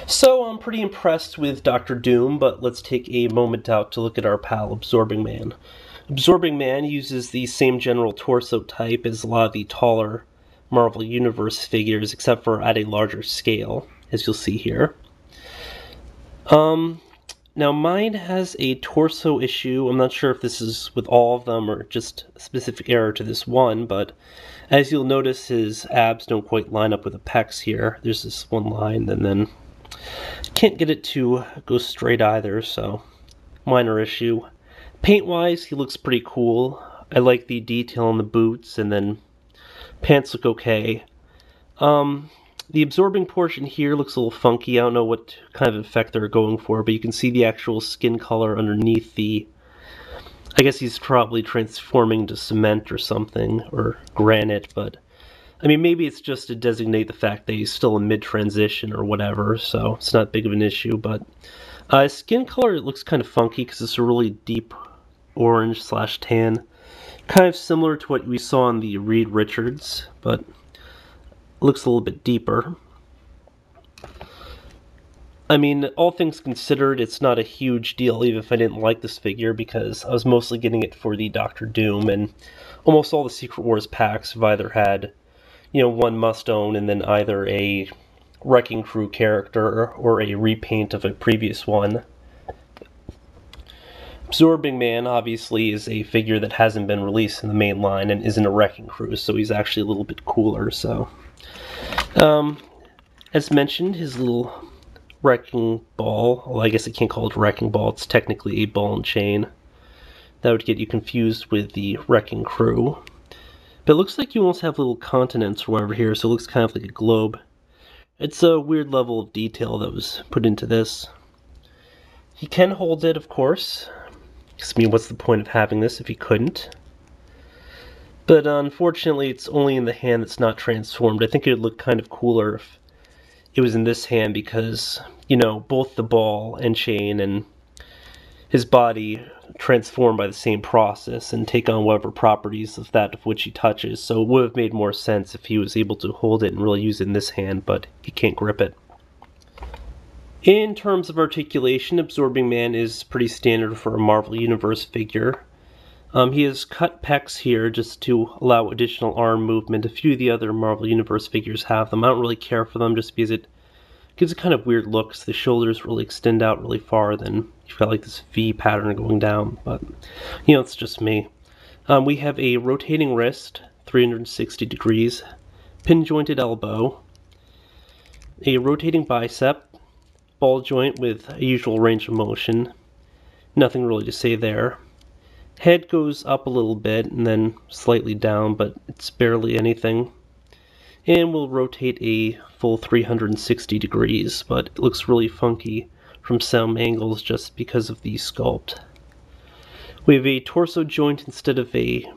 So I'm pretty impressed with Doctor Doom, but let's take a moment out to look at our pal Absorbing Man. Absorbing Man uses the same general torso type as a lot of the taller Marvel Universe figures, except for at a larger scale, as you'll see here. Now mine has a torso issue. I'm not sure if this is with all of them or just a specific error to this one, but as you'll notice, his abs don't quite line up with the pecs here. There's this one line, and then can't get it to go straight either, so minor issue. Paint-wise, he looks pretty cool. I like the detail on the boots, and then pants look okay. The absorbing portion here looks a little funky. I don't know what kind of effect they're going for, but you can see the actual skin color underneath the... I guess he's probably transforming to cement or something, or granite, but... I mean, maybe it's just to designate the fact that he's still in mid-transition or whatever, so it's not big of an issue, but... skin color, it looks kind of funky because it's a really deep orange/tan. Kind of similar to what we saw in the Reed Richards, but looks a little bit deeper. I mean, all things considered, it's not a huge deal, even if I didn't like this figure, because I was mostly getting it for the Doctor Doom, and almost all the Secret Wars packs have either had, you know, one must-own, and then either a Wrecking Crew character or a repaint of a previous one. Absorbing Man, obviously, is a figure that hasn't been released in the main line and isn't a Wrecking Crew, so he's actually a little bit cooler, so... as mentioned, his little wrecking ball, well, I guess I can't call it a wrecking ball, it's technically a ball and chain. That would get you confused with the Wrecking Crew. But it looks like you almost have little continents or whatever here, so it looks kind of like a globe. It's a weird level of detail that was put into this. He can hold it, of course. I mean, what's the point of having this if he couldn't? But unfortunately, it's only in the hand that's not transformed. I think it would look kind of cooler if it was in this hand because, you know, both the ball and chain and his body transform by the same process and take on whatever properties of that of which he touches. So it would have made more sense if he was able to hold it and really use it in this hand, but he can't grip it. In terms of articulation, Absorbing Man is pretty standard for a Marvel Universe figure. He has cut pecs here just to allow additional arm movement. A few of the other Marvel Universe figures have them. I don't really care for them just because it gives a kind of weird look. The shoulders really extend out really far, then you've got like this V pattern going down, but you know, it's just me. We have a rotating wrist, 360 degrees, pin jointed elbow, a rotating bicep, ball joint with a usual range of motion. Nothing really to say there. Head goes up a little bit and then slightly down, but it's barely anything. And we'll rotate a full 360 degrees, but it looks really funky from some angles just because of the sculpt. We have a torso joint instead of a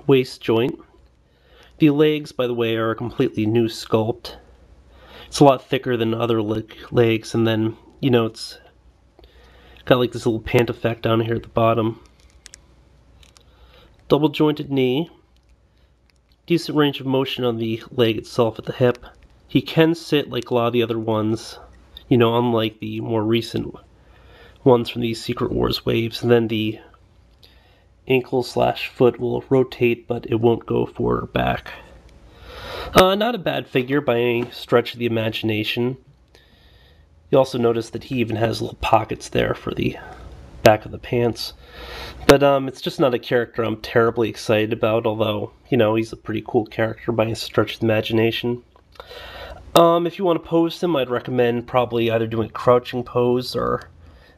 waist joint. The legs, by the way, are a completely new sculpt. It's a lot thicker than other legs, and then, you know, it's got like this little pant effect down here at the bottom. Double jointed knee. Decent range of motion on the leg itself at the hip. He can sit like a lot of the other ones, you know, unlike the more recent ones from these Secret Wars waves. And then the ankle/foot will rotate, but it won't go forward or back. Not a bad figure by any stretch of the imagination. You also notice that he even has little pockets there for the back of the pants. But it's just not a character I'm terribly excited about, although, you know, he's a pretty cool character by a stretch of the imagination. If you want to pose him, I'd recommend probably either doing a crouching pose or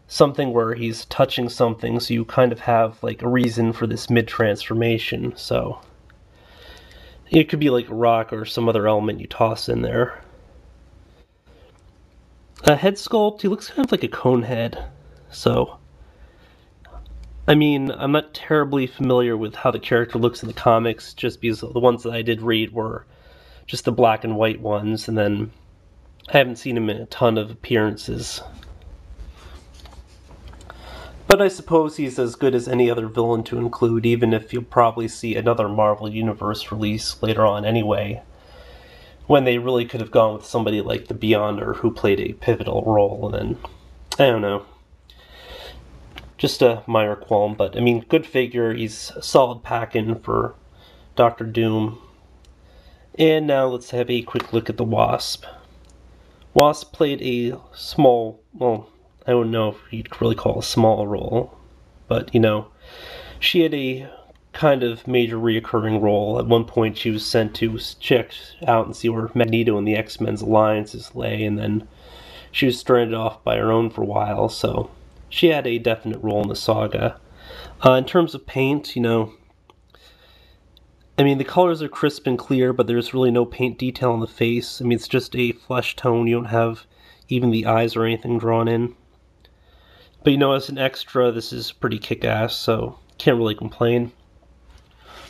something where he's touching something, so you kind of have like a reason for this mid-transformation. So it could be like a rock or some other element you toss in there. A head sculpt, he looks kind of like a cone head, so... I mean, I'm not terribly familiar with how the character looks in the comics, just because the ones that I did read were just the black and white ones, and then I haven't seen him in a ton of appearances. But I suppose he's as good as any other villain to include, even if you'll probably see another Marvel Universe release later on anyway. when they really could have gone with somebody like the Beyonder, who played a pivotal role. And then, I don't know, just a minor qualm, but I mean, good figure. He's a solid pack-in for Doctor Doom. And now let's have a quick look at the Wasp. Wasp played a small, well, I don't know if you'd really call it a small role, but, you know, she had a kind of major reoccurring role. At one point she was sent to check out and see where Magneto and the X-Men's alliances lay, and then she was stranded off by her own for a while, so she had a definite role in the saga. In terms of paint, you know, I mean, the colors are crisp and clear, but there's really no paint detail on the face. I mean, it's just a flesh tone. You don't have even the eyes or anything drawn in. But, you know, as an extra, this is pretty kick-ass, so can't really complain.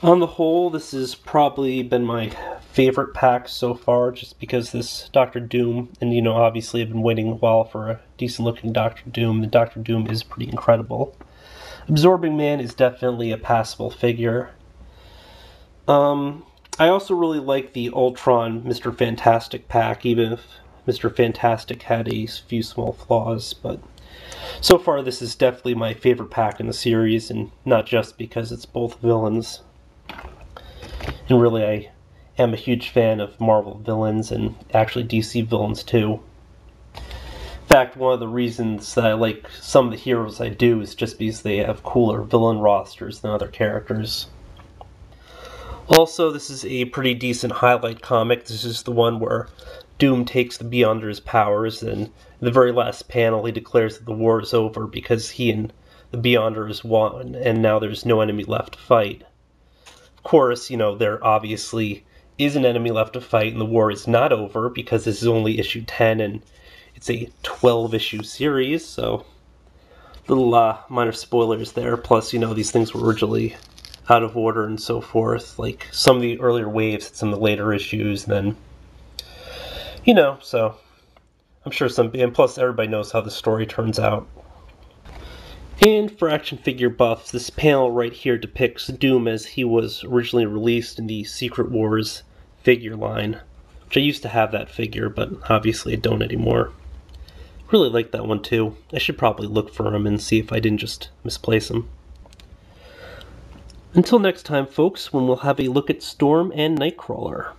On the whole, this has probably been my favorite pack so far, just because this Doctor Doom, and, you know, obviously I've been waiting a while for a decent-looking Doctor Doom. The Doctor Doom is pretty incredible. Absorbing Man is definitely a passable figure. I also really like the Ultron Mr. Fantastic pack, even if Mr. Fantastic had a few small flaws, but so far this is definitely my favorite pack in the series, and not just because it's both villains. And really, I am a huge fan of Marvel villains, and actually DC villains too. In fact, one of the reasons that I like some of the heroes I do is just because they have cooler villain rosters than other characters. Also, this is a pretty decent highlight comic. This is the one where Doom takes the Beyonder's powers, and in the very last panel he declares that the war is over because he and the Beyonder has won, and now there's no enemy left to fight. Of course, you know, there obviously is an enemy left to fight, and the war is not over because this is only issue 10, and it's a 12-issue series, so little minor spoilers there. Plus, you know, these things were originally out of order and so forth, like some of the earlier waves had some of the later issues, and then, you know, so I'm sure and plus everybody knows how the story turns out. And for action figure buffs, this panel right here depicts Doom as he was originally released in the Secret Wars figure line, which I used to have that figure, but obviously I don't anymore. Really like that one too. I should probably look for him and see if I didn't just misplace him. Until next time, folks, when we'll have a look at Storm and Nightcrawler.